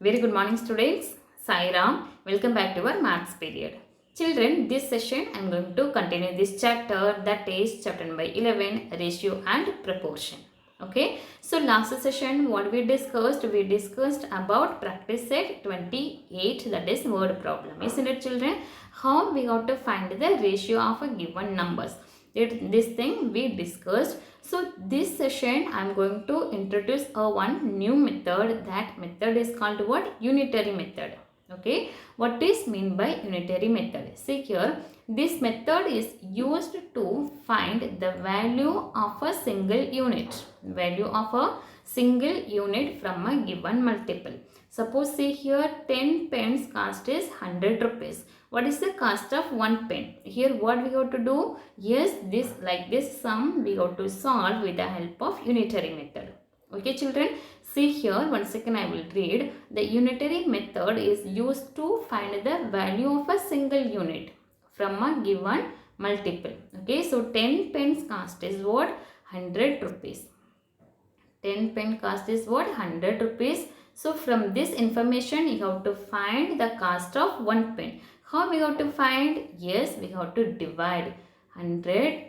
Very good morning students. Sai Ram. Welcome back to our maths period. Children, this session I am going to continue this chapter, that is chapter number 11, ratio and proportion. Okay. So last session what we discussed about practice set 28, that is word problem. Isn't it children? How we got to find the ratio of a given numbers. This thing we discussed. So this session I am going to introduce a one new method. That method is called what? Unitary method. Okay, what is mean by unitary method? See here, this method is used to find the value of a single unit. Value of a single unit from a given multiple. Suppose see here 10 pence cost is 100 rupees. What is the cost of 1 pen? Here what we have to do? Yes, this sum we have to solve with the help of unitary method. Okay children, see here once again I will read. The unitary method is used to find the value of a single unit from a given multiple. Okay, so 10 pence cost is what? 100 rupees. 10 pen cost is what? 100 rupees. So from this information you have to find the cost of 1 pen. How we have to find? Yes, we have to divide 100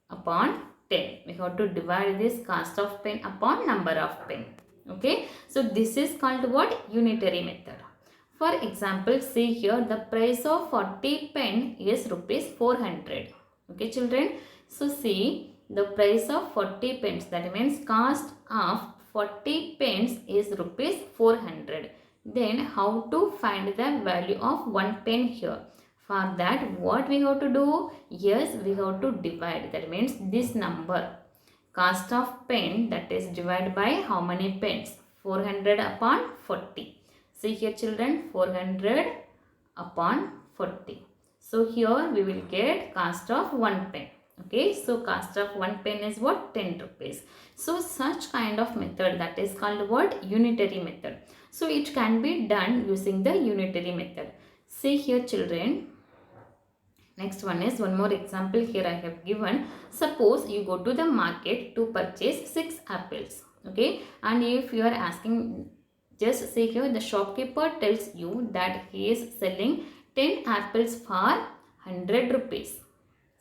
upon 10. We have to divide this cost of pen upon number of pen. Okay, so this is called what? Unitary method. For example, see here the price of 40 pen is rupees 400. Okay children, so see the price of 40 pence, that means cost of 40 pence is rupees 400. Then how to find the value of 1 pen here? For that what we have to do? Yes, we have to divide, that means this number cost of pen, that is divided by how many pens? 400 upon 40. See here children, 400 upon 40. So here we will get cost of 1 pen. Okay, so cost of 1 pen is what? 10 rupees. So such kind of method, that is called what? Unitary method. So it can be done using the unitary method. See here children. Next one is one more example here I have given. Suppose you go to the market to purchase 6 apples. Okay, and if you are asking, just see here the shopkeeper tells you that he is selling 10 apples for 100 rupees.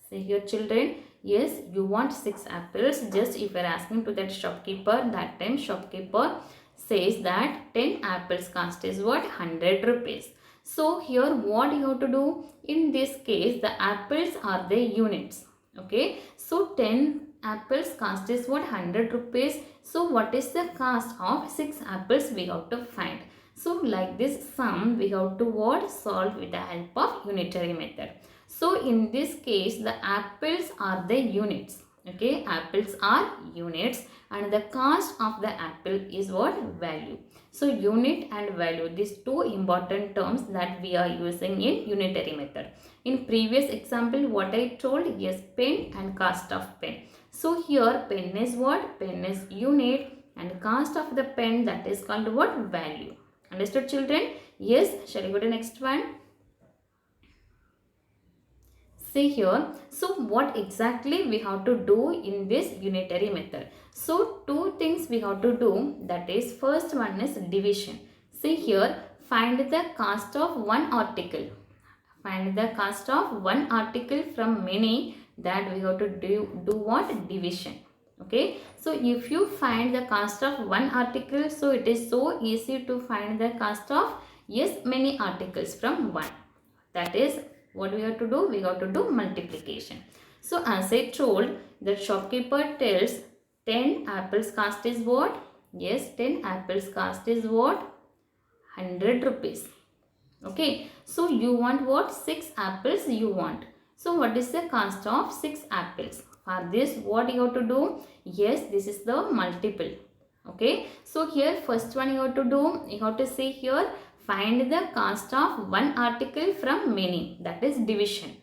See here children, yes, you want 6 apples. Just if you are asking to that shopkeeper, that time shopkeeper says that 10 apples cost is what? 100 rupees. So here what you have to do? In this case the apples are the units. Okay, so 10 apples cost is what? 100 rupees. So what is the cost of 6 apples we have to find? So like this sum we have to what? Solve with the help of unitary method. So in this case the apples are the units. Okay, apples are units and the cost of the apple is what? Value. So unit and value, these two important terms that we are using in unitary method. In previous example what I told? Yes, pen and cost of pen. So here pen is what? Pen is unit and cost of the pen, that is called what? Value. Understood children? Yes, shall we go to next one? See here, so what exactly we have to do in this unitary method? So two things we have to do, that is first one is division. See here, find the cost of one article. Find the cost of one article from many, that we have to do what? Division. Okay, so if you find the cost of one article, so it is so easy to find the cost of, yes, many articles from one. That is what we have to do? We have to do multiplication. So as I told, the shopkeeper tells 10 apples cost is what? Yes, 10 apples cost is what? 100 rupees. Okay, so you want what? 6 apples you want. So what is the cost of 6 apples? For this what you have to do? Yes, this is the multiple. Okay, so here first one you have to do, you have to see here, find the cost of one article from many, that is division.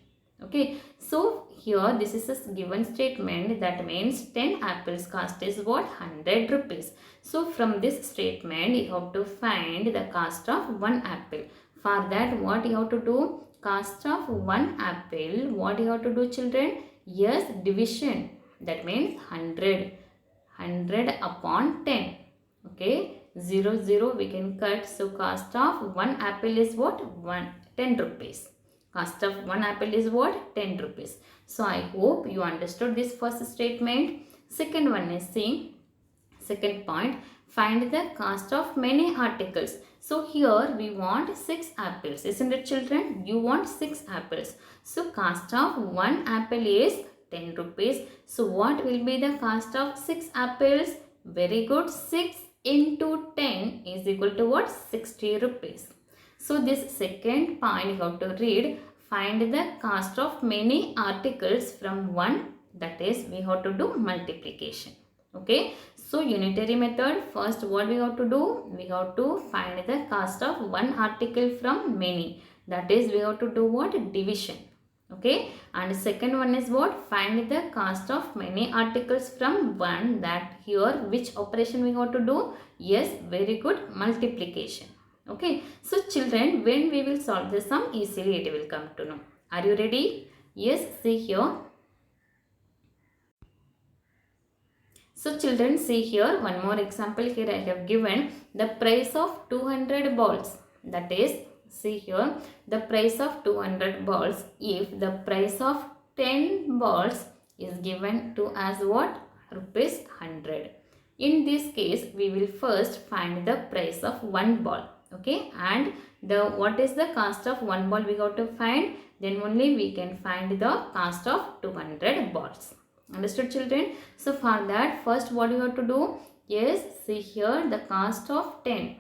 Okay, so here this is a given statement, that means 10 apples cost is what? 100 rupees. So from this statement you have to find the cost of one apple. For that what you have to do? Cost of one apple, what you have to do children? Yes, division, that means 100 upon 10. Okay, 0, 0 we can cut. So cost of one apple is what? 10 rupees. Cost of one apple is what? 10 rupees. So I hope you understood this first statement. Second one is see. Second point, find the cost of many articles. So here we want 6 apples. Isn't it, children? You want 6 apples. So cost of one apple is 10 rupees. So what will be the cost of 6 apples? Very good. 6 into 10 is equal to what? 60 rupees. So this second point you have to read. Find the cost of many articles from 1. That is, we have to do multiplication. Okay. So unitary method, first what we have to do? We have to find the cost of one article from many. That is, we have to do what? Division. Okay. And second one is what? Find the cost of many articles from 1. That here which operation we have to do? Yes, very good, multiplication. Okay. So children, when we will solve the sum, easily it will come to know. Are you ready? Yes, see here. So children, see here one more example. Here I have given the price of 200 balls. That is, see here, the price of 200 balls. If the price of 10 balls is given to as what? Rupees 100. In this case, we will first find the price of one ball. Okay, and what is the cost of one ball we got to find? Then only we can find the cost of 200 balls. Understood, children? So for that, first what you have to do? Yes, see here the cost of 10.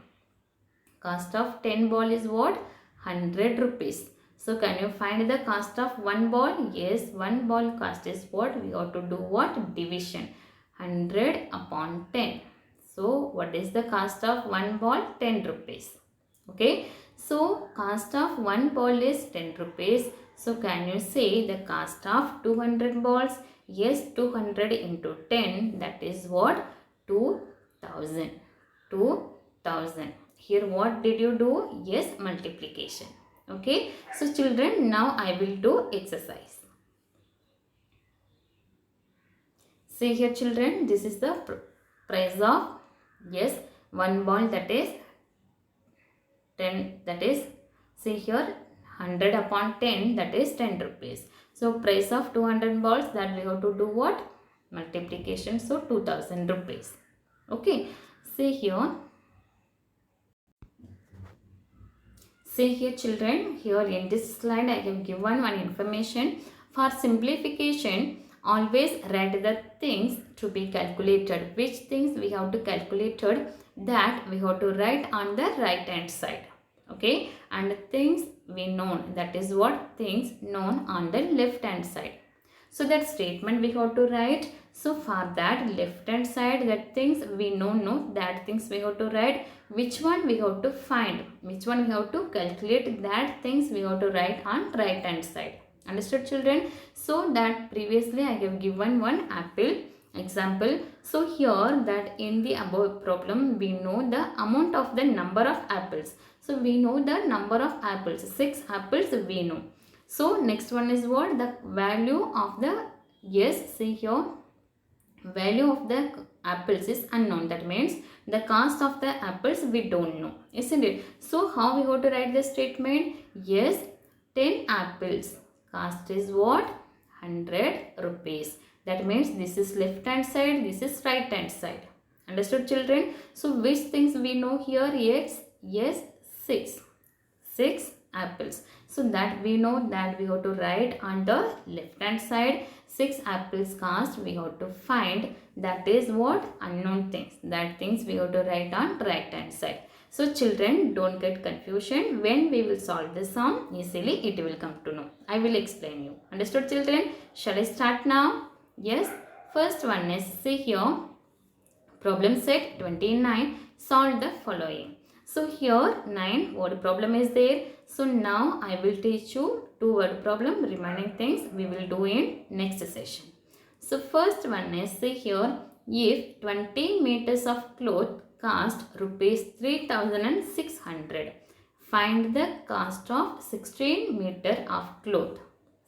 Cost of 10 ball is what? 100 rupees. So can you find the cost of one ball? Yes, one ball cost is what? We have to do what? Division. 100 upon 10. So what is the cost of one ball? 10 rupees. Okay. So cost of one ball is 10 rupees. So can you say the cost of 200 balls? Yes, 200 into 10, that is what? 2000. 2000. Here what did you do? Yes, multiplication. Okay. So children, now I will do exercise. See here children, this is the price of, yes, one ball, that is 10, that is, see here 100 upon 10, that is 10 rupees. So price of 200 balls, that we have to do what? Multiplication. So 2000 rupees. Okay. See here. See here children. Here in this slide I have given one information. For simplification, always write the things to be calculated. Which things we have to calculate, that we have to write on the right hand side. Okay, and things we know, that is what? Things known on the left hand side. So that statement we have to write. So for that left hand side, that things we know, that things we have to write. Which one we have to find? Which one we have to calculate? That things we have to write on right hand side. Understood, children? So that previously I have given one apple example. So here that in the above problem, we know the amount of the number of apples. So we know the number of apples, 6 apples we know. So next one is what? The value of the, yes, see here, value of the apples is unknown. That means the cost of the apples we don't know, isn't it? So how we go to write the statement? Yes, 10 apples. Cost is what? 100 rupees. That means this is left hand side, this is right hand side. Understood, children? So which things we know here? Yes, 6 apples. So that we know, that we have to write on the left hand side. 6 apples cost we have to find. That is what? Unknown things. That things we have to write on right hand side. So children, don't get confusion. When we will solve the sum, easily it will come to know. I will explain you. Understood, children? Shall I start now? Yes. First one is, see here, problem set 29. Solve the following. So here 9 word problem is there. So now I will teach you 2 word problem. Remaining things we will do in next session. So first one is, see here, if 20 meters of cloth cost rupees 3600, find the cost of 16 meter of cloth.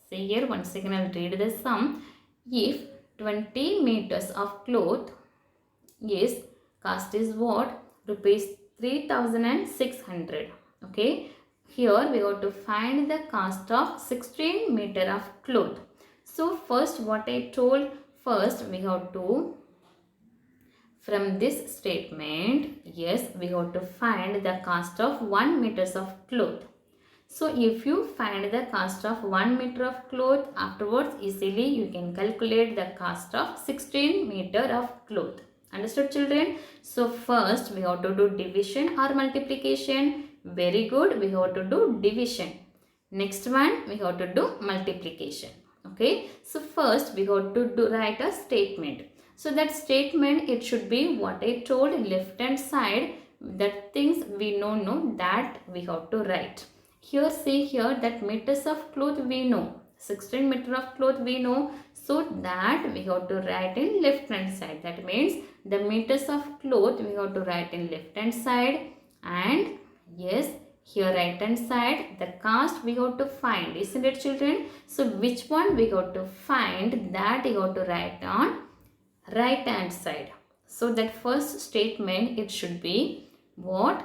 See here, once again I will read the sum. If 20 meters of cloth is cost is what? rupees 3600. Okay, here we have to find the cost of 16 meter of cloth. So first what I told, first we have to, from this statement, yes, we have to find the cost of 1 meters of cloth. So if you find the cost of 1 meter of cloth, afterwards easily you can calculate the cost of 16 meter of cloth. Understood, children? So first we have to do division or multiplication. Very good, we have to do division. Next one we have to do multiplication. Okay, so first we have to write a statement. So that statement, it should be what I told, left hand side, that things we know that we have to write. Here, see here, that meters of cloth we know, 16 meter of cloth we know, so that we have to write in left hand side. That means the meters of cloth we have to write in left hand side, and yes, here right hand side, the cost we have to find, isn't it, children? So which one we have to find, that you have to write on right hand side. So that first statement, it should be what?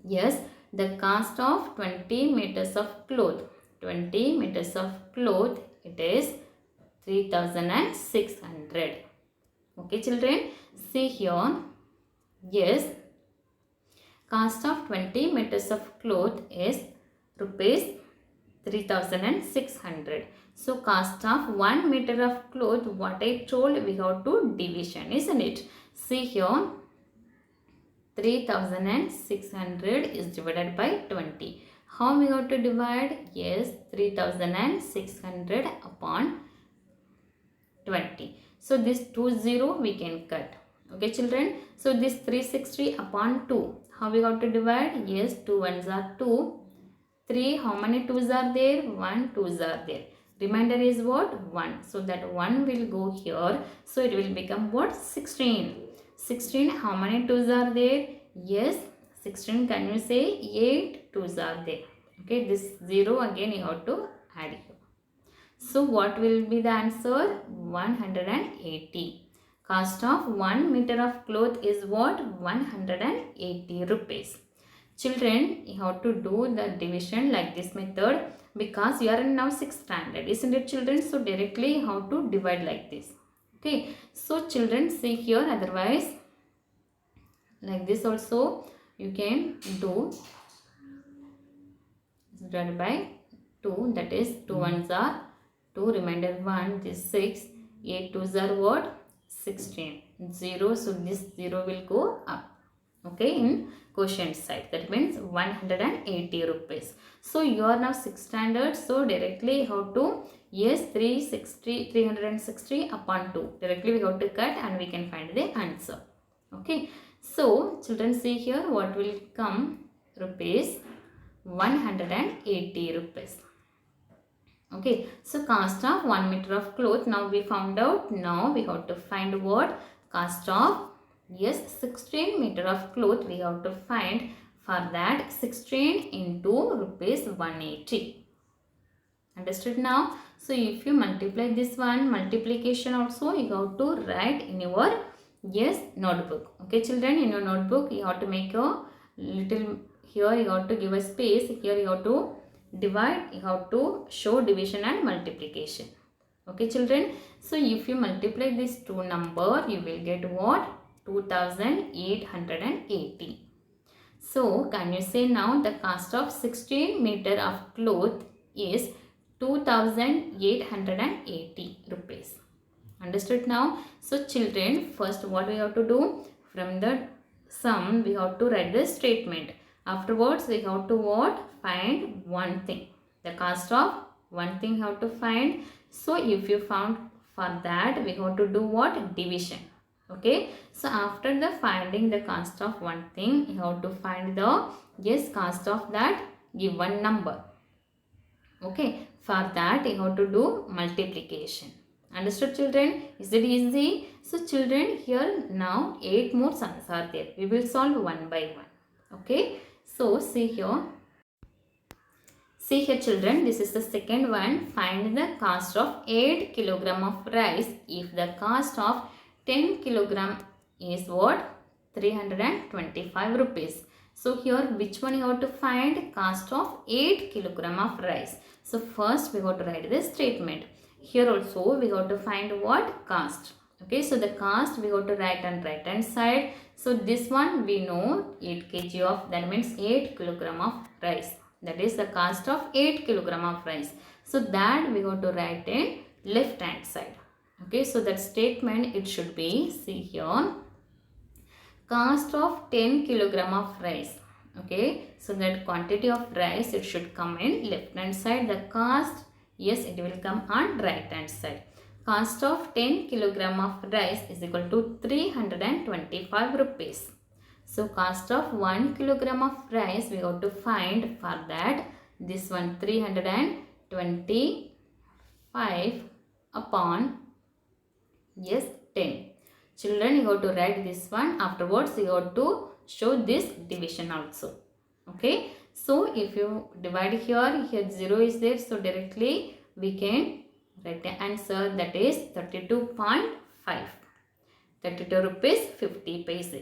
Yes, the cost of 20 meters of cloth. 20 meters of cloth, it is 3600. Okay, children, see here. Yes, cost of 20 meters of cloth is rupees 3600. So cost of 1 meter of cloth, what I told, we have to division, isn't it? See here, 3600 is divided by 20. How we have to divide? Yes, 3600 upon 20. So this 20 we can cut. Okay, children. So this 360 upon 2. How we have to divide? Yes, 2 ones are 2. 3, how many 2's are there? 1 2's are there. Remainder is what? 1. So that 1 will go here. So it will become what? 16. 16, how many 2's are there? Yes, 16, can you say? 8 2's are there. Okay, this 0 again you have to add here. So what will be the answer? 180. Cost of 1 meter of cloth is what? 180 rupees. Children, you have to do the division like this method, because you are in now 6th standard, isn't it, children? So directly you have to divide like this. Okay, so children, see here, otherwise like this also you can do. Divided by 2, that is 2 ones are 2, remainder 1, this 6, 8 2's are what? 16. 0, so this 0 will go up. Okay, in quotient side, that means 180 rupees. So you are now 6th standard, so directly how to, yes, 360 upon 2, directly we have to cut and we can find the answer. Okay, so children, see here what will come, rupees 180 rupees. Okay, so cost of 1 meter of cloth, now we found out. Now we have to find what? Cost of, yes, 16 meter of cloth we have to find. For that, 16 into rupees 180. Understood now? So if you multiply this one, multiplication also you have to write in your, yes, notebook. Okay, children, in your notebook you have to make a little, here you have to give a space, here you have to divide, you have to show division and multiplication. Okay, children, so if you multiply these two number, you will get what? 2880. So can you say now the cost of 16 meter of cloth is 2880 rupees. Understood now? So children, first what we have to do? From the sum we have to write the statement. Afterwards we have to what? Find one thing. The cost of one thing have to find. So if you found, for that we have to do what? Division. Okay. So after the finding the cost of one thing, you have to find the, yes, cost of that given number. Okay. For that you have to do multiplication. Understood, children? Is it easy? So children, here now 8 more sums are there. We will solve one by one. Okay. So see here. See here, children, this is the second one. Find the cost of 8 kg of rice if the cost of 10 kg is what? 325 rupees. So here which one you have to find? Cost of 8 kilogram of rice. So first we have to write this statement. Here also we have to find what? Cost. Okay, so the cost we have to write on right hand side. So this one we know 8 kg of, that means 8 kilogram of rice. That is the cost of 8 kilogram of rice. So that we have to write in left hand side. Okay, so that statement it should be, see here, cost of 10 kilogram of rice. Okay, so that quantity of rice it should come in left hand side. The cost, yes, it will come on right hand side. Cost of 10 kilogram of rice is equal to 325 rupees. So cost of 1 kilogram of rice we have to find. For that, this one 325 upon, yes, 10. Children, you have to write this one. Afterwards, you have to show this division also. Okay. So if you divide here 0 is there. So directly we can write the answer, that is 32.5. 32 rupees 50 paise.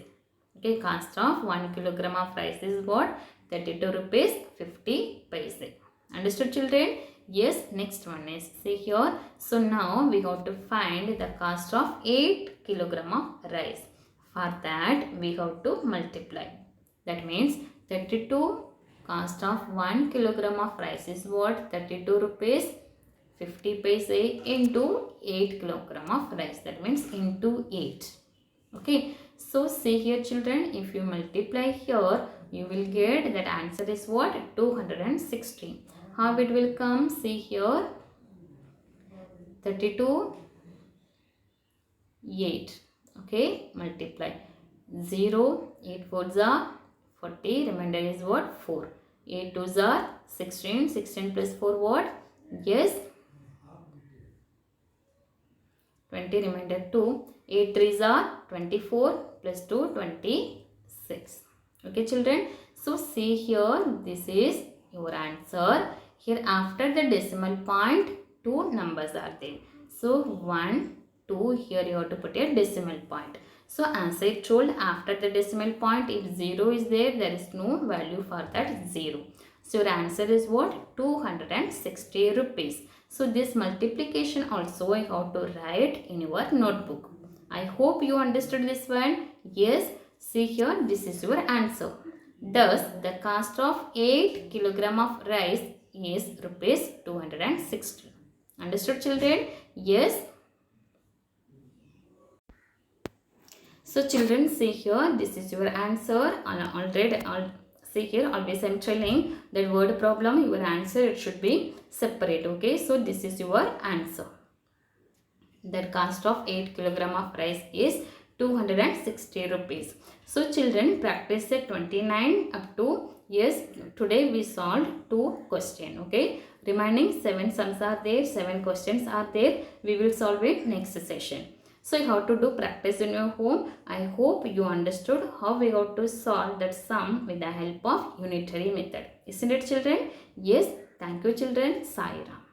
Okay. Cost of 1 kilogram of rice is what? 32 rupees 50 paise. Understood, children? Yes, next one is, see here. So now we have to find the cost of 8 kilogram of rice. For that we have to multiply. That means 32 cost of 1 kilogram of rice is what? 32 rupees 50 paise into 8 kilogram of rice. That means into 8. Okay. So see here, children, if you multiply here, you will get that answer is what? 260. How it will come? See here, 32, 8. Okay, multiply. 0, 8 4s are 40, remainder is what? 4. 8 2s are 16, 16 plus 4 what? Yes, 20, remainder 2. 8 3s are 24, plus 2, 26. Okay, children. So see here, this is your answer. Here after the decimal point, 2 numbers are there. So 1, 2, here you have to put a decimal point. So as I told, after the decimal point, if 0 is there is no value for that 0. So your answer is what? 260 rupees. So this multiplication also I have to write in your notebook. I hope you understood this one. Yes, see here, this is your answer. Thus, the cost of 8 kilogram of rice is rupees 260. Understood, children? Yes. So children, see here, this is your answer. See here, always I am telling that word problem, your answer it should be separate. Okay, so this is your answer. The cost of 8 kilogram of rice is 260 rupees. So children, practice set 29 up to, yes, today we solved 2 questions. Okay, remaining 7 sums are there, 7 questions are there. We will solve it next session. So how to do practice in your home. I hope you understood how we have to solve that sum with the help of unitary method. Isn't it, children? Yes. Thank you, children. Sai Ram.